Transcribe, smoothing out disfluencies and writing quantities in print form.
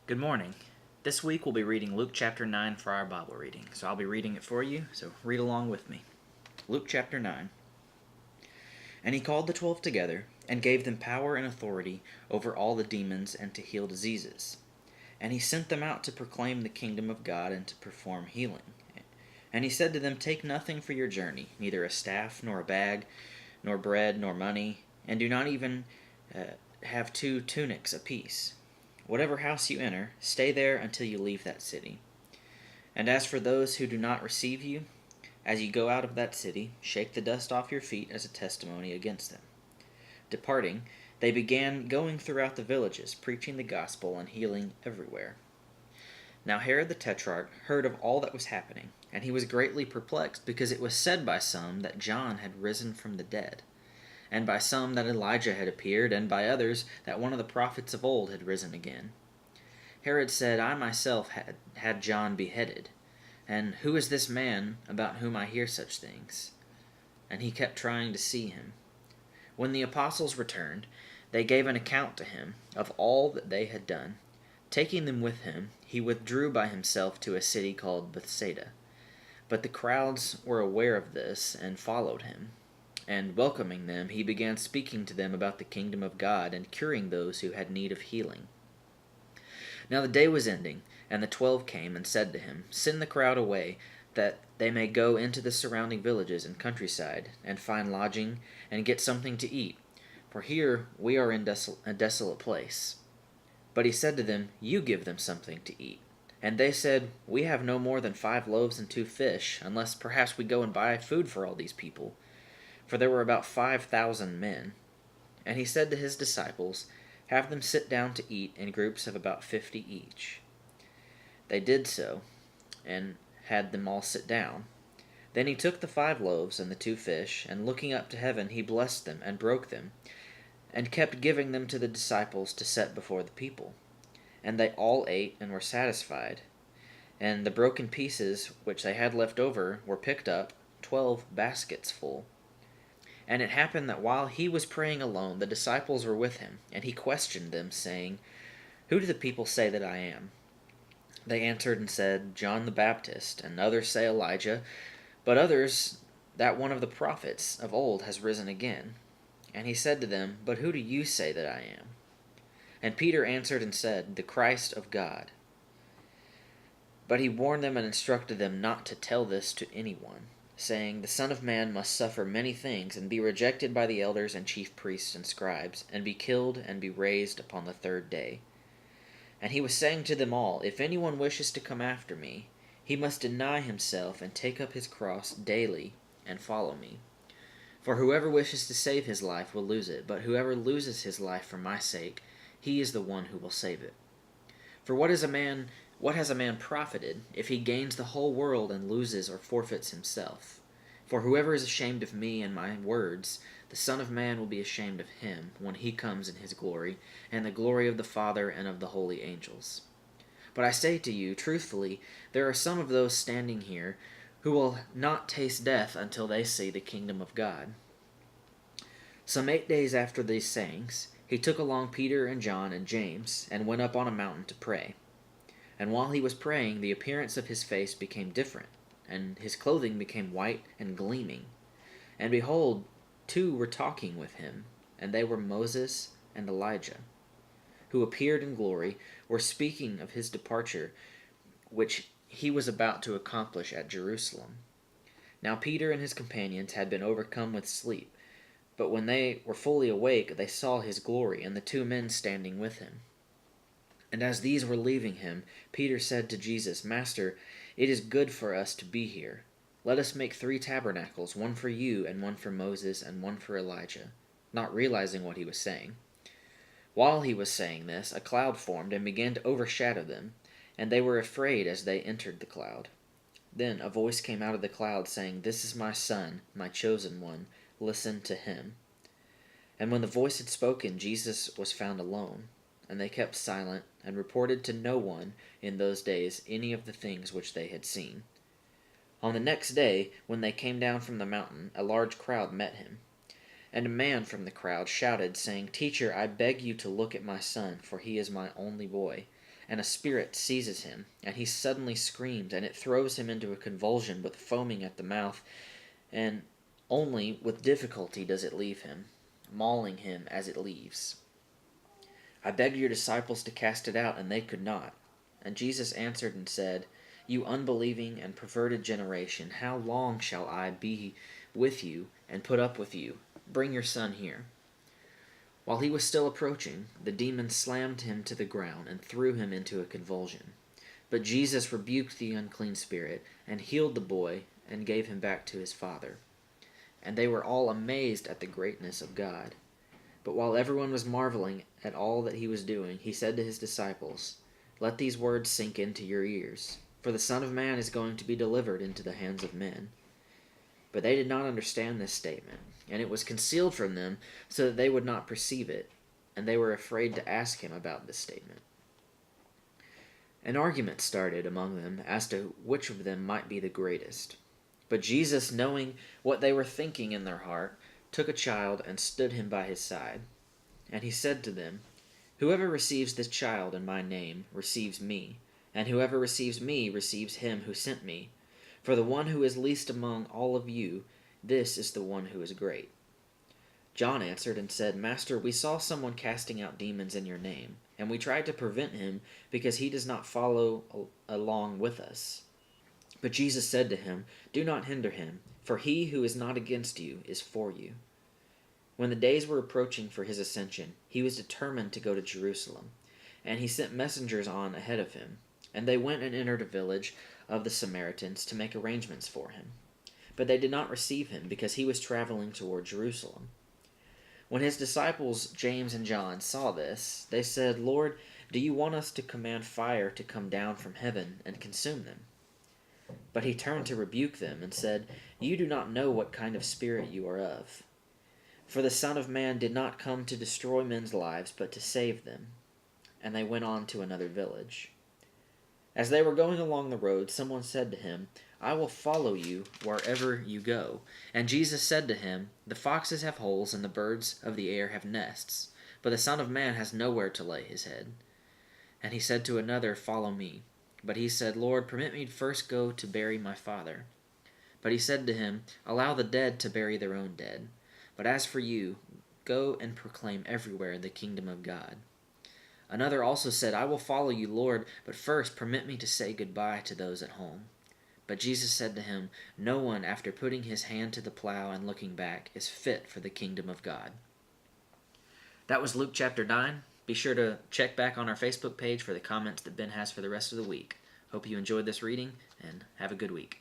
Good morning. This week we'll be reading Luke chapter 9 for our Bible reading. So I'll be reading it for you, so read along with me. Luke chapter 9. And he called the 12 together, and gave them power and authority over all the demons and to heal diseases. And he sent them out to proclaim the kingdom of God and to perform healing. And he said to them, Take nothing for your journey, neither a staff, nor a bag, nor bread, nor money, and do not even have 2 tunics apiece. Whatever house you enter, stay there until you leave that city. And as for those who do not receive you, as you go out of that city, shake the dust off your feet as a testimony against them. Departing, they began going throughout the villages, preaching the gospel and healing everywhere. Now Herod the Tetrarch heard of all that was happening, and he was greatly perplexed, because it was said by some that John had risen from the dead, and by some that Elijah had appeared, and by others that one of the prophets of old had risen again. Herod said, I myself had John beheaded, and who is this man about whom I hear such things? And he kept trying to see him. When the apostles returned, they gave an account to him of all that they had done. Taking them with him, he withdrew by himself to a city called Bethsaida. But the crowds were aware of this and followed him. And welcoming them, he began speaking to them about the kingdom of God and curing those who had need of healing. Now the day was ending, and the 12 came and said to him, Send the crowd away, that they may go into the surrounding villages and countryside, and find lodging, and get something to eat, for here we are in a desolate place. But he said to them, You give them something to eat. And they said, We have no more than 5 loaves and 2 fish, unless perhaps we go and buy food for all these people. For there were about 5,000 men. And he said to his disciples, Have them sit down to eat in groups of about 50 each. They did so, and had them all sit down. Then he took the 5 loaves and the 2 fish, and looking up to heaven, he blessed them, and broke them, and kept giving them to the disciples to set before the people. And they all ate and were satisfied. And the broken pieces which they had left over were picked up, 12 baskets full. And it happened that while he was praying alone, the disciples were with him, and he questioned them, saying, Who do the people say that I am? They answered and said, John the Baptist, and others say Elijah, but others that one of the prophets of old has risen again. And he said to them, But who do you say that I am? And Peter answered and said, The Christ of God. But he warned them and instructed them not to tell this to anyone, saying, The Son of Man must suffer many things, and be rejected by the elders and chief priests and scribes, and be killed, and be raised upon the 3rd day. And he was saying to them all, If anyone wishes to come after me, he must deny himself, and take up his cross daily, and follow me. For whoever wishes to save his life will lose it, but whoever loses his life for my sake, he is the one who will save it. For what has a man profited, if he gains the whole world and loses or forfeits himself? For whoever is ashamed of me and my words, the Son of Man will be ashamed of him when he comes in his glory, and the glory of the Father and of the holy angels. But I say to you, truthfully, there are some of those standing here who will not taste death until they see the kingdom of God. Some 8 days after these sayings, he took along Peter and John and James, and went up on a mountain to pray. And while he was praying, the appearance of his face became different, and his clothing became white and gleaming. And behold, 2 were talking with him, and they were Moses and Elijah, who appeared in glory, were speaking of his departure, which he was about to accomplish at Jerusalem. Now Peter and his companions had been overcome with sleep, but when they were fully awake, they saw his glory, and the 2 men standing with him. And as these were leaving him, Peter said to Jesus, Master, it is good for us to be here. Let us make 3 tabernacles, one for you, and one for Moses, and one for Elijah, not realizing what he was saying. While he was saying this, a cloud formed and began to overshadow them, and they were afraid as they entered the cloud. Then a voice came out of the cloud, saying, This is my Son, my chosen one. Listen to him. And when the voice had spoken, Jesus was found alone. And they kept silent, and reported to no one in those days any of the things which they had seen. On the next day, when they came down from the mountain, a large crowd met him. And a man from the crowd shouted, saying, "Teacher, I beg you to look at my son, for he is my only boy. And a spirit seizes him, and he suddenly screams, and it throws him into a convulsion with foaming at the mouth, and only with difficulty does it leave him, mauling him as it leaves. I begged your disciples to cast it out, and they could not." And Jesus answered and said, "You unbelieving and perverted generation, how long shall I be with you and put up with you? Bring your son here." While he was still approaching, the demon slammed him to the ground and threw him into a convulsion. But Jesus rebuked the unclean spirit, and healed the boy, and gave him back to his father. And they were all amazed at the greatness of God. But while everyone was marveling at all that he was doing, he said to his disciples, "Let these words sink into your ears, for the Son of Man is going to be delivered into the hands of men." But they did not understand this statement, and it was concealed from them so that they would not perceive it, and they were afraid to ask him about this statement. An argument started among them as to which of them might be the greatest. But Jesus, knowing what they were thinking in their heart, took a child and stood him by his side. And he said to them, "Whoever receives this child in my name receives me, and whoever receives me receives him who sent me. For the one who is least among all of you, this is the one who is great." John answered and said, "Master, we saw someone casting out demons in your name, and we tried to prevent him because he does not follow along with us." But Jesus said to him, "Do not hinder him, for he who is not against you is for you." When the days were approaching for his ascension, he was determined to go to Jerusalem, and he sent messengers on ahead of him. And they went and entered a village of the Samaritans to make arrangements for him. But they did not receive him, because he was traveling toward Jerusalem. When his disciples James and John saw this, they said, "Lord, do you want us to command fire to come down from heaven and consume them?" But he turned to rebuke them and said, "You do not know what kind of spirit you are of. For the Son of Man did not come to destroy men's lives, but to save them." And they went on to another village. As they were going along the road, someone said to him, "I will follow you wherever you go." And Jesus said to him, "The foxes have holes, and the birds of the air have nests, but the Son of Man has nowhere to lay his head." And he said to another, "Follow me." But he said, "Lord, permit me first go to bury my father." But he said to him, "Allow the dead to bury their own dead. But as for you, go and proclaim everywhere the kingdom of God." Another also said, "I will follow you, Lord, but first permit me to say goodbye to those at home." But Jesus said to him, "No one, after putting his hand to the plow and looking back, is fit for the kingdom of God." That was Luke chapter 9. Be sure to check back on our Facebook page for the comments that Ben has for the rest of the week. Hope you enjoyed this reading, and have a good week.